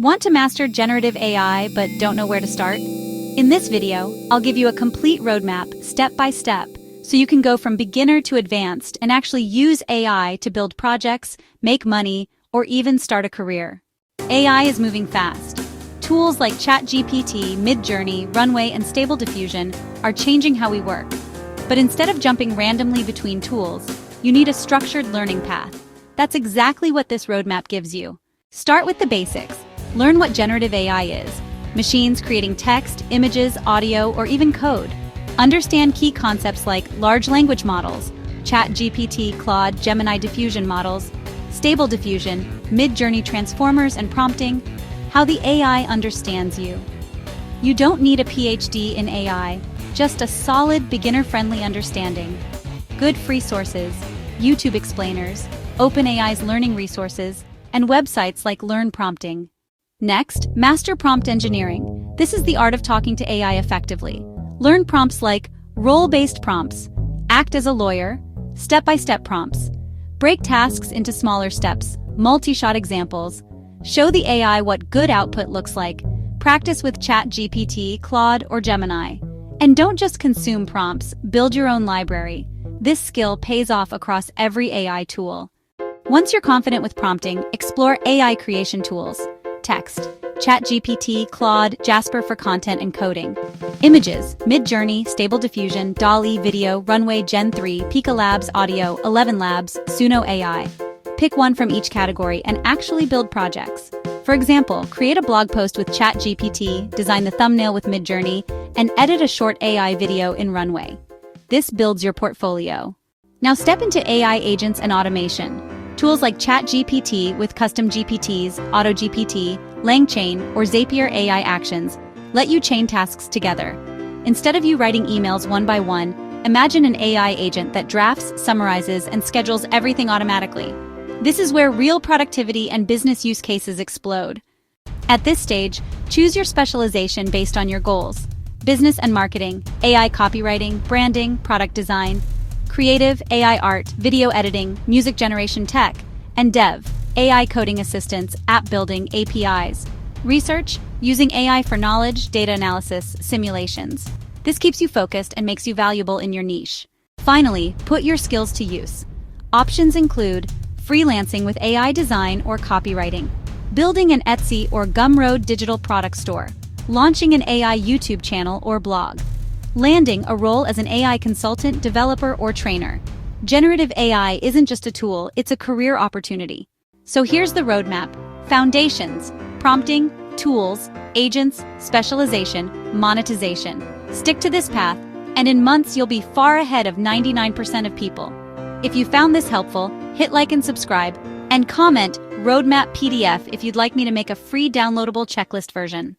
Want to master generative AI but don't know where to start? In this video, I'll give you a complete roadmap, step by step, so you can go from beginner to advanced and actually use AI to build projects, make money, or even start a career. AI is moving fast. Tools like ChatGPT, Midjourney, Runway, and Stable Diffusion are changing how we work. But instead of jumping randomly between tools, you need a structured learning path. That's exactly what this roadmap gives you. Start with the basics. Learn what generative AI is. Machines creating text, images, audio, or even code. Understand key concepts like large language models, ChatGPT, Claude, Gemini diffusion models, Stable Diffusion, Midjourney transformers and prompting, how the AI understands you. You don't need a PhD in AI, just a solid beginner-friendly understanding. Good free sources, YouTube explainers, OpenAI's learning resources, and websites like Learn Prompting. Next, master prompt engineering. This is the art of talking to AI effectively. Learn prompts like role-based prompts, act as a lawyer, step-by-step prompts. Break tasks into smaller steps, multi-shot examples. Show the AI what good output looks like. Practice with ChatGPT, Claude, or Gemini. And don't just consume prompts, build your own library. This skill pays off across every AI tool. Once you're confident with prompting, explore AI creation tools. Text, ChatGPT, Claude, Jasper for content and coding. Images, Midjourney, Stable Diffusion, DALL-E Video, Runway Gen 3, Pika Labs Audio, 11 Labs, Suno AI. Pick one from each category and actually build projects. For example, create a blog post with ChatGPT, design the thumbnail with Midjourney, and edit a short AI video in Runway. This builds your portfolio. Now step into AI agents and automation. Tools like ChatGPT with custom GPTs, AutoGPT, LangChain, or Zapier AI Actions let you chain tasks together. Instead of you writing emails one by one, imagine an AI agent that drafts, summarizes, and schedules everything automatically. This is where real productivity and business use cases explode. At this stage, choose your specialization based on your goals. Business and marketing, AI copywriting, branding, product design, creative, AI art, video editing, music generation tech, and dev, AI coding assistance, app building, APIs. Research, using AI for knowledge, data analysis, simulations. This keeps you focused and makes you valuable in your niche. Finally, put your skills to use. Options include freelancing with AI design or copywriting, building an Etsy or Gumroad digital product store, launching an AI YouTube channel or blog, landing a role as an AI consultant, developer, or trainer. Generative AI isn't just a tool, it's a career opportunity. So here's the roadmap: foundations, prompting, tools, agents, specialization, monetization. Stick to this path, and in months you'll be far ahead of 99% of people. If you found this helpful, hit like and subscribe, and comment roadmap PDF if you'd like me to make a free downloadable checklist version.